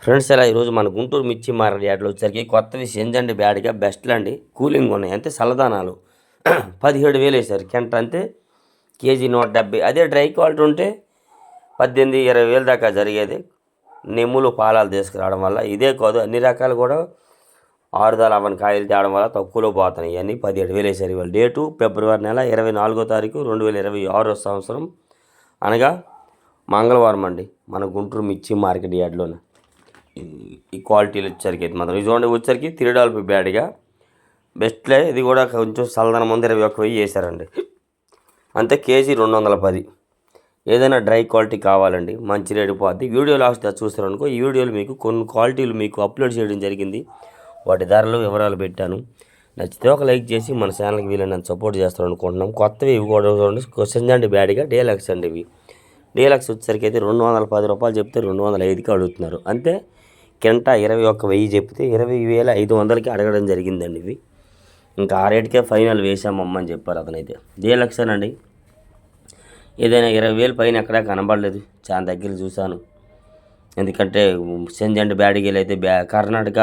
Friends ఇలా ఈరోజు మన గుంటూరు మిర్చి మార్కెట్ యార్డ్లో వచ్చేసరికి కొత్తవి సెంజండి బ్యాడ్గా బెస్ట్లు అండి, కూలింగ్ ఉన్నాయి అంతే. చల్లదానాలు 17,000 వేసారు కెంట అంతే, కేజీ 170. అదే డ్రై క్వాలిటీ ఉంటే 18,000-20,000 దాకా జరిగేది. నెమ్ములు పాలాలు తీసుకురావడం వల్ల ఇదే కాదు, అన్ని రకాలు కూడా 6-11 కాయలు తేవడం వల్ల తక్కువలో పోతున్నాయి. ఇవన్నీ 17,000 వేసారు. ఇవాళ డేటు ఫిబ్రవరి నెల 24వ తారీఖు 2026 సంవత్సరం, అనగా మంగళవారం అండి, మన గుంటూరు మిర్చి మార్కెట్ యార్డ్లోనే. ఈ క్వాలిటీలు వచ్చరికి అయితే మాత్రం ఇది చూడండి, వచ్చరికి $3 బ్యాడ్గా బెస్ట్లే. ఇది కూడా కొంచెం చల్లదనం ముందు 21,000 వేసారండి అంతే, కేజీ 210. ఏదైనా డ్రై క్వాలిటీ కావాలండి, మంచి రేటు పోద్ది. వీడియో లాస్ట్ చూస్తారనుకో, ఈ వీడియోలు మీకు కొన్ని క్వాలిటీలు మీకు అప్లోడ్ చేయడం జరిగింది, వాటి ధరలు వివరాలు పెట్టాను. నచ్చితే ఒక లైక్ చేసి మన ఛానల్కి వీలైనంత సపోర్ట్ చేస్తారు అనుకుంటున్నాం. కొత్తవి ఇవి కూడా చూడండి, సెంజండి బ్యాడ్గా డీలక్స్ అండి. ఇవి డీలక్స్ వచ్చేసరికి అయితే $210 చెప్తే 205కి అడుగుతున్నారు అంతే. కింట 21,000 చెప్తే 20,500కి అడగడం జరిగిందండి. ఇవి ఇంకా ఆ రేటుకే ఫైనల్ వేసామమ్మని చెప్పారు అతనైతే. డీలక్స్ అండి, ఏదైనా 20,000 పైన ఎక్కడా కనబడలేదు, చాలా దగ్గర చూశాను. ఎందుకంటే సెంజండి బ్యాడ్గీలు అయితే కర్ణాటక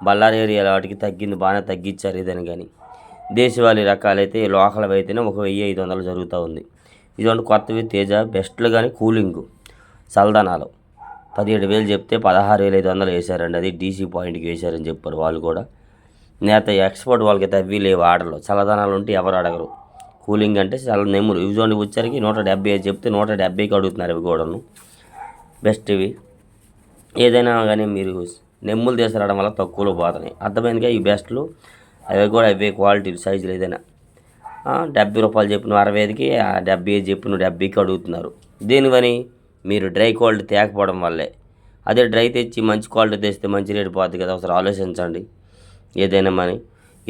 బళ్ళారి ఏరియా వాటికి తగ్గింది, బాగానే తగ్గించారు ఏదైనా. కానీ దేశవాళీ రకాలైతే లోకల్ అయితేనే 1,500 జరుగుతూ ఉంది. ఇటువంటి కొత్తవి తేజ బెస్ట్లు కానీ కూలింగు చల్దనాలు 17,000 చెప్తే 16,500 వేసారండి. అది డీసీ పాయింట్కి వేశారని చెప్పారు వాళ్ళు కూడా. నేత ఎక్స్పోర్ట్ వాళ్ళకైతే అవి లేవు ఆర్డర్లు. చల్లదనాలు ఉంటే ఎవరు అడగరు. కూలింగ్ అంటే చల్ల నెమ్ములు ఇవి చూడండి, వచ్చరికి 175 చెప్తే 170కి అడుగుతున్నారు. ఇవి కూడాను బెస్ట్. ఇవి ఏదైనా కానీ మీరు నెమ్ములు తీసుకురావడం వల్ల తక్కువలో పోతున్నాయి, అర్థమైందిగా. ఈ బెస్ట్లు అవి కూడా అవే క్వాలిటీలు సైజులు. ఏదైనా $70 చెప్పిన 65కి, 75 చెప్పిన 70కి అడుగుతున్నారు. దేనివని మీరు డ్రై క్వాలిటీ తేకపోవడం వల్లే. అదే డ్రై తెచ్చి మంచి క్వాలిటీ తెస్తే మంచి రేటు పోతుంది కదా, ఒకసారి ఆలోచించండి. ఏదైనా మని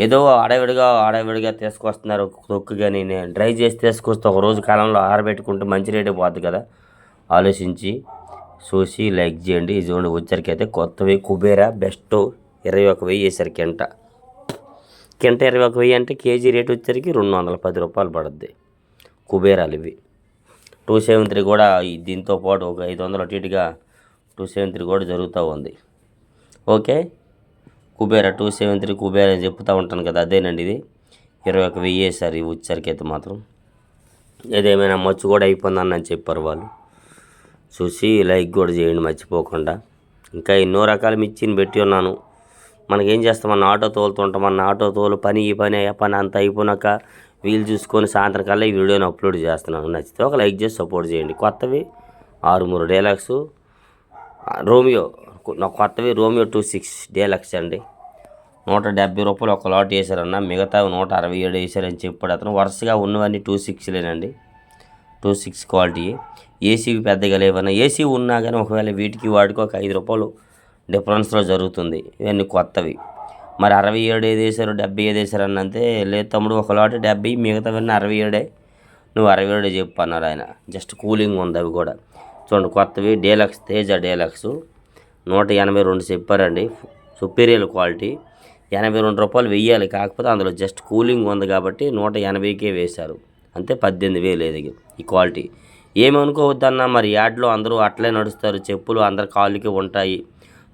ఏదో ఆడవిడిగా తీసుకొస్తున్నారు తొక్కు, కానీ నేను డ్రై చేసి తీసుకొస్తే ఒక రోజు కాలంలో ఆరబెట్టుకుంటే మంచి రేటే పోతుంది కదా. ఆలోచించి చూసి లైక్ చేయండి. ఈ చూడండి, వచ్చరికి అయితే కొత్తవి కుబేరా బెస్ట్ 21,000 వేసారు కింట 21,000 అంటే కేజీ రేటు వచ్చరికి $210 పడుద్ది. కుబేరాలు ఇవి 273 కూడా దీంతో పాటు ఒక 500 అటు ఇటుగా 273 కూడా జరుగుతూ ఉంది. ఓకే, కుబేరా 273 కుబేరా అని చెప్తూ ఉంటాను కదా, అదేనండి. ఇది 21,000 వేసారు. ఇవి వచ్చరికి అయితే మాత్రం ఏదేమైనా మచ్చు కూడా అయిపోయిందని చెప్పారు వాళ్ళు. చూసి లైక్ కూడా చేయండి మర్చిపోకుండా. ఇంకా ఎన్నో రకాల మిర్చిని పెట్టి ఉన్నాను. మనకేం చేస్తాం, మన ఆటో తోలుతుంటాం, మన ఆటో తోలు పని ఈ పని ఆ పని అంతా అయిపోయినాక వీలు చూసుకొని సాయంత్రం కల్లా ఈ వీడియోని అప్లోడ్ చేస్తున్నాను. నచ్చితే ఒక లైక్ చేసి సపోర్ట్ చేయండి. కొత్తవి 63 డీలక్స్ రోమియో, కొత్తవి రోమియో 26 డీలక్స్ అండి. $170 ఒక లాట్ వేసారన్న, మిగతా 167 వేసారని చెప్పాడు అతను. వరుసగా ఉన్నవన్నీ 26లేనండి, 26 క్వాలిటీ. ఏసీవి పెద్దగా లేవన్నా, ఏసీ ఉన్నా కానీ ఒకవేళ వీటికి వాటికి ఒక $5 డిఫరెన్స్లో జరుగుతుంది. ఇవన్నీ కొత్తవి. మరి 67 ఏది వేసారు 75 వేసారు అన్నంతే. లేదు తమ్ముడు, ఒక లాట్ 70, మిగతావన్నీ 67, నువ్వు 67 చెప్పు అన్నారు ఆయన. జస్ట్ కూలింగ్ ఉంది అవి కూడా. చూడండి కొత్తవి డీలక్స్, తేజ డీలక్స్ 182 చెప్పారండి. Superior quality. $82 వెయ్యాలి, కాకపోతే అందులో జస్ట్ కూలింగ్ ఉంది కాబట్టి 180కే వేశారు అంతే. 18,000 ఇది ఈ క్వాలిటీ. ఏమి అనుకోవద్దన్నా, మరి యార్డ్లో అందరూ అట్లే నడుస్తారు, చెప్పులు అందరి కాళ్ళకి ఉంటాయి,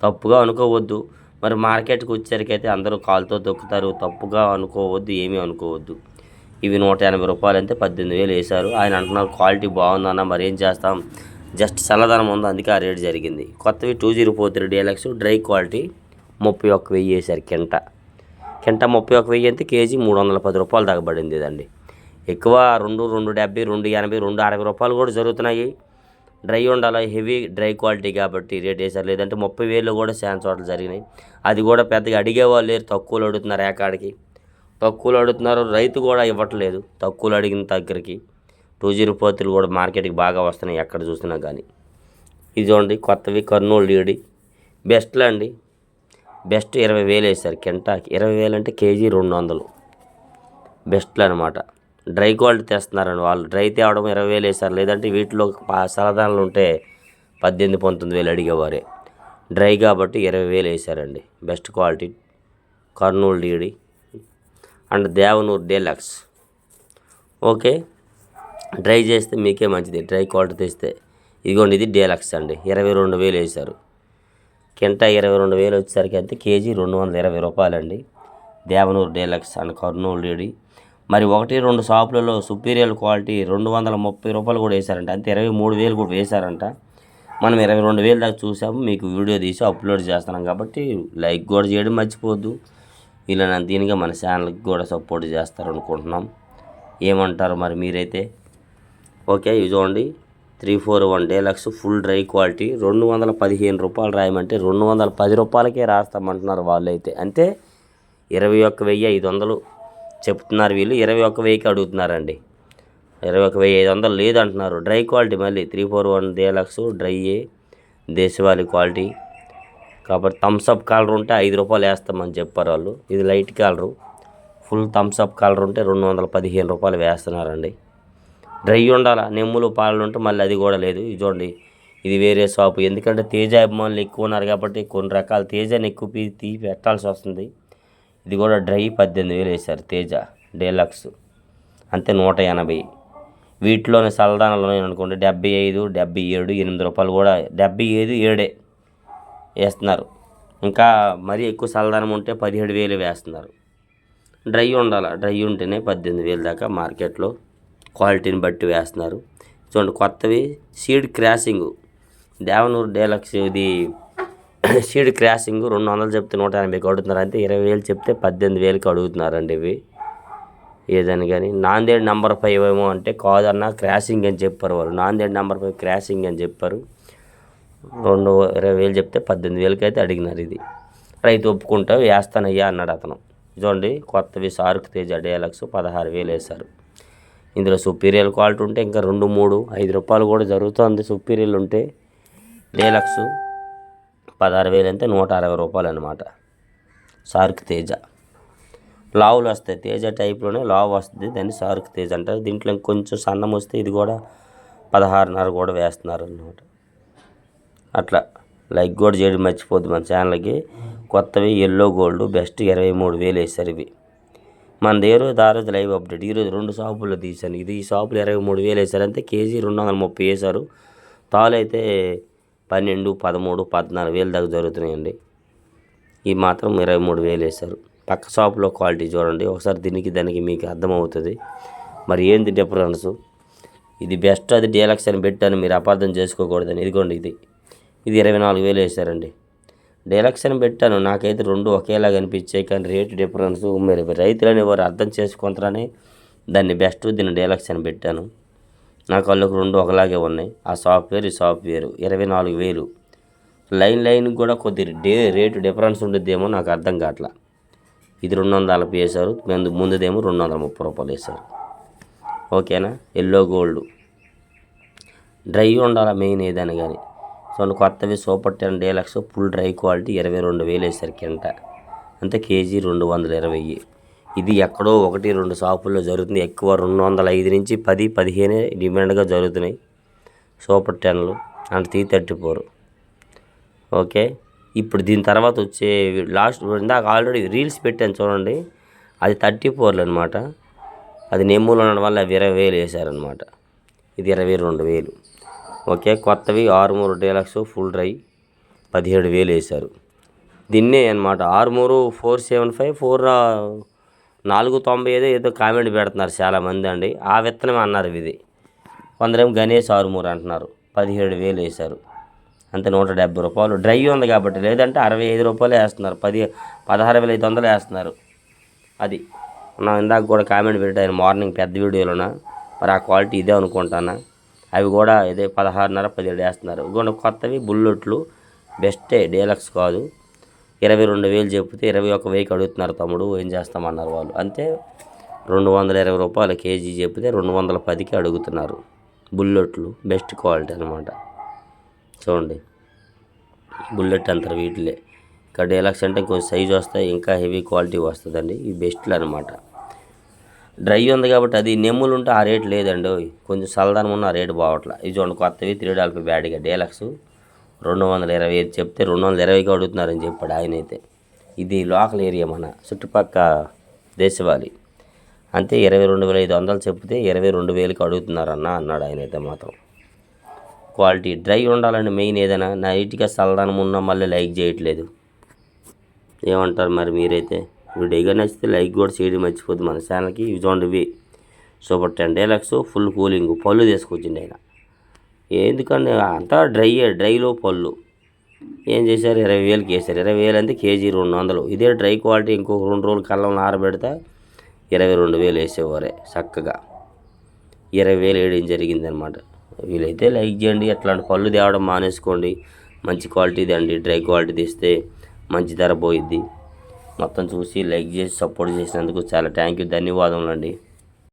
తప్పుగా అనుకోవద్దు. మరి మార్కెట్కి వచ్చేసరికైతే అందరూ కాలుతో తొక్కుతారు, తప్పుగా అనుకోవద్దు, ఏమీ అనుకోవద్దు. ఇవి $180 అంటే 18,000 వేశారు. ఆయన అంటున్నారు క్వాలిటీ బాగుందన్న, మరి ఏం చేస్తాం, జస్ట్ చల్లదనం ఉంది అందుకే ఆ రేటు జరిగింది. కొత్తవి 2043 డీలక్స్ డ్రై క్వాలిటీ 31,000 వేశారు కింట 31,000 అంటే కేజీ $310 దాకా పడింది ఇదండి. ఎక్కువ 270, 280, $260 కూడా జరుగుతున్నాయి. డ్రై ఉండాలి, హెవీ డ్రై క్వాలిటీ కాబట్టి రేట్ వేసారు. లేదంటే 30,000 కూడా చాలా చోట్ల జరిగినాయి. అది కూడా పెద్దగా అడిగేవాళ్ళు లేరు, తక్కువలో అడుగుతున్నారు. ఏకాడికి తక్కువలో అడుగుతున్నారు, రైతు కూడా ఇవ్వట్లేదు తక్కువలో అడిగిన దగ్గరికి. 2043 కూడా మార్కెట్కి బాగా వస్తున్నాయి ఎక్కడ చూసినా కానీ. ఇది చూడండి కొత్తవి కర్నూలు డీడీ బెస్ట్లో అండి. బెస్ట్ 20,000 వేసారు కింట 20,000 అంటే కేజీ 200 బెస్ట్లు అనమాట. డ్రై క్వాలిటీ తెస్తున్నారండి వాళ్ళు. డ్రై తేవడం 20,000 వేసారు. లేదంటే వీటిలో సలదానాలు ఉంటే 18,000-19,000 అడిగేవారే. డ్రై కాబట్టి 20,000 వేసారండి. Best quality Kurnool DD and Devanur deluxe. Okay, dry చేస్తే మీకే మంచిది, డ్రై క్వాలిటీ తెస్తే. ఇదిగోండి, ఇది డీలక్స్ అండి, 22,000 వేసారు. కింటా 22,000 వచ్చేసరికి అయితే కేజీ 220 రూపాయలండి. Devanur deluxe and Kurnool DD. మరి 1-2 షాపులలో సుపీరియర్ క్వాలిటీ 230 రూపాయలు కూడా వేశారంట, అంతే 23,000 కూడా వేశారంట. మనం 22,000 దాకా చూసాము, మీకు వీడియో తీసి అప్లోడ్ చేస్తున్నాం కాబట్టి లైక్ కూడా చేయడం మర్చిపోవద్దు. ఇలా దీనిగా మన ఛానల్కి కూడా సపోర్ట్ చేస్తారు అనుకుంటున్నాం. ఏమంటారు మరి మీరైతే? ఓకే, ఇవి చూడండి 341 డీలక్స్ ఫుల్ డ్రై క్వాలిటీ 215 రూపాయలు రాయమంటే 210 రూపాయలకే రాస్తామంటున్నారు వాళ్ళు అయితే. అంటే 21,500 చెప్తున్నారు వీళ్ళు, 21,000కి అడుగుతున్నారండి. 21,500 లేదంటున్నారు. డ్రై క్వాలిటీ మళ్ళీ 341 డీలక్స్ డ్రైయే దేశవాళీ క్వాలిటీ కాబట్టి థమ్స్అప్ కలర్ ఉంటే 5 రూపాయలు వేస్తామని చెప్పారు వాళ్ళు. ఇది light colour, full Thums Up colour ఉంటే 215 రూపాయలు వేస్తున్నారండి. డ్రై ఉండాలా, నెమ్ములు పాలు ఉంటే మళ్ళీ అది కూడా లేదు. ఇది చూడండి, ఇది వేరే షాపు. ఎందుకంటే తేజ అభిమానులు ఎక్కువ ఉన్నారు కాబట్టి కొన్ని రకాల తేజని ఎక్కువ తీసి పెట్టాల్సి వస్తుంది. ఇది కూడా డ్రై 18,000 వేశారు తేజ డీలక్స్, అంతే 180. వీటిలోనే సలదానాలు అనుకోండి 75, 77, 8 రూపాయలు కూడా 75, 7 వేస్తున్నారు. ఇంకా మరీ ఎక్కువ సలదానం ఉంటే 17,000 వేస్తున్నారు. డ్రై ఉండాలి, డ్రై ఉంటేనే 18,000 దాకా మార్కెట్లో క్వాలిటీని బట్టి వేస్తున్నారు. చూడండి కొత్తవి సీడ్ క్రాసింగ్ దేవనూరు డీలక్స్, ఇది సీడ్ క్రాసింగ్ 200 చెప్తే 180కి అడుగుతున్నారు, అంతే 20,000 చెప్తే 18,000కి అడుగుతున్నారండి ఇవి. ఏదని కానీ నాందేడ్ నెంబర్ 5 ఏమో అంటే కాదన్నా క్రాసింగ్ అని చెప్పారు వాళ్ళు. నాందేడ్ నెంబర్ 5 క్రాసింగ్ అని చెప్పారు. 20,000 చెప్తే 18,000కి అయితే అడిగినారు. ఇది రైతు ఒప్పుకుంటా వేస్తానయ్యా అన్నాడు అతను. చూడండి కొత్తవి సార్క్ తేజ డీలక్స్ 16,000 వేశారు. ఇందులో సుపీరియర్ క్వాలిటీ ఉంటే ఇంకా 2, 3, 5 రూపాయలు కూడా జరుగుతుంది. సుపీరియర్ ఉంటే డీలక్స్ 16,000 అంటే 160 రూపాయలు అనమాట. సార్క్ తేజ లావులు వస్తాయి, తేజ టైప్లోనే లావు వస్తుంది, దాన్ని సార్క్ తేజ అంటారు. దీంట్లో ఇంకొంచెం సన్నం వస్తే ఇది కూడా 16.5 కూడా వేస్తున్నారు అన్నమాట. అట్లా లైక్ కూడా చేయడం మర్చిపోద్దు మన ఛానల్కి. కొత్తవి ఎల్లో గోల్డ్ బెస్ట్ 23,000 వేశారు ఇవి. మన దగ్గర దారోజు లైవ్ అప్డేట్ ఈరోజు 2 షాపుల్లో తీశాను. ఇది ఈ షాపులు 23,000 వేశారు, అంతే కేజీ 230 వేశారు. తాలు అయితే 12, 13, 14,000 దాకా జరుగుతున్నాయండి. ఈ మాత్రం 23,000 వేశారు. పక్క షాపులో క్వాలిటీ చూడండి ఒకసారి, దీనికి దానికి మీకు అర్థమవుతుంది మరి ఏంది డిఫరెన్స్. ఇది బెస్ట్, అది డీలక్స్ అని పెట్టాను, మీరు అపార్థం చేసుకోకూడదని. ఇదిగోండి ఇది 24,000 వేశారండి. డీలక్స్ అని పెట్టాను, నాకైతే 2 ఒకేలాగా అనిపించాయి, కానీ రేటు డిఫరెన్స్ మీరు రైతులని వారు అర్థం చేసుకుంటారని దాన్ని బెస్ట్, దీన్ని డీలక్స్ అని పెట్టాను. నా కళ్ళకు 2 ఒకలాగే ఉన్నాయి. ఆ సాఫ్ట్వేర్ ఈ సాఫ్ట్వేర్ 24,000. లైన్ కూడా కొద్ది రేటు డిఫరెన్స్ ఉండిద్దేమో నాకు అర్థం కావట్లా. ఇది 240 వేశారు, ముందుదేమో 230 రూపాయలు వేశారు. ఓకేనా. ఎల్లో గోల్డ్ డ్రై ఉండాలా మెయిన్ ఏదైనా కానీ. సో కొత్తవి super 10 deluxe full dry quality 22,000 వేశారు కింట, అంతే కేజీ 220. ఇది ఎక్కడో 1-2 షాపుల్లో జరుగుతుంది, ఎక్కువ 205 నుంచి 10, 15 డిమాండ్గా జరుగుతున్నాయి సూపర్ 10లు అండ్ T34. ఓకే, ఇప్పుడు దీని తర్వాత వచ్చే లాస్ట్ ఇందాక ఆల్రెడీ రీల్స్ పెట్టాను చూడండి, అది 34లు అనమాట. అది నెమ్మూలు ఉండడం వల్ల 20,000 వేశారనమాట. ఇది 22,000. ఓకే, కొత్తవి 6 డీలక్స్ ఫుల్ డ్రై 17,000 వేశారు. దీన్నే అనమాట 6 475 490 ఏదో కామెంట్ పెడుతున్నారు చాలామంది అండి. ఆ విత్తనం అన్నారు ఇది. కొందరేమో గణేష్ 6 అంటున్నారు. 17,000 వేశారు, అంతే 170 రూపాయలు. డ్రై ఉంది కాబట్టి, లేదంటే 65 రూపాయలు వేస్తున్నారు, 16,500 వేస్తున్నారు. అది నా ఇందాక కూడా కామెంట్ పెట్టాను మార్నింగ్ పెద్ద వీడియోలోన. మరి ఆ క్వాలిటీ ఇదే అనుకుంటానా. అవి కూడా ఇదే 16.5, 17 వేస్తున్నారు. ఇంకొన్ని కొత్తవి బుల్లెట్లు బెస్టే, డీలక్స్ కాదు. 22,000 చెప్తే 21,000కి అడుగుతున్నారు తమ్ముడు, ఏం చేస్తామన్నారు వాళ్ళు. అంతే 220 రూపాయలు కేజీ చెప్తే 210కి అడుగుతున్నారు. బుల్లెట్లు బెస్ట్ క్వాలిటీ అనమాట. చూడండి బుల్లెట్ అంటారు వీటిలే. ఇంకా డీలక్స్ అంటే కొంచెం సైజు వస్తాయి, ఇంకా హెవీ క్వాలిటీ వస్తుందండి. ఈ బెస్ట్లు అనమాట. డ్రై ఉంది కాబట్టి అది నెమ్ములు ఉంటే ఆ రేటు లేదండి, కొంచెం సలదానం ఉన్న ఆ రేటు బావట్లా. ఇది చూడండి కొత్తవి 3 బ్యాడ్గా డీలక్స్ 220 చెప్తే 220కి అడుగుతున్నారని చెప్పాడు ఆయన అయితే. ఇది లోకల్ ఏరియా మన చుట్టుపక్క దేశవాళీ, అంతే 22,500 చెప్తే 22,000కి అడుగుతున్నారన్న అన్నాడు ఆయన అయితే మాత్రం. క్వాలిటీ డ్రై ఉండాలండి మెయిన్. ఏదైనా నైట్గా చల్లదనం ఉన్నా మళ్ళీ లైక్ చేయట్లేదు. ఏమంటారు మరి మీరైతే? వీడియోగా నచ్చితే లైక్ కూడా చేయడం మర్చిపోద్ది మన ఛానల్కి. ఇవి చూడండి, ఇవి సూపర్ 10 డీలక్స్ ఫుల్ కూలింగ్ పళ్ళు తీసుకొచ్చింది ఆయన. ఎందుకండి అంతా డ్రైలో పళ్ళు ఏం చేశారు? 20,000కి వేశారు. 20,000 అంటే కేజీ 200. ఇదే డ్రై క్వాలిటీ ఇంకొక 2 రోజులు కళ్ళం ఆరబెడితే 22,000 వేసేవారే చక్కగా. 20,000 వేయడం జరిగిందనమాట. వీలైతే లైక్ చేయండి. అట్లాంటి పళ్ళు తేవడం మానేసుకోండి. మంచి క్వాలిటీది అండి. డ్రై క్వాలిటీ తీస్తే మంచి ధర పోయిద్ది. మొత్తం చూసి లైక్ చేసి సపోర్ట్ చేసినందుకు చాలా థ్యాంక్ యూ, ధన్యవాదములు అండి.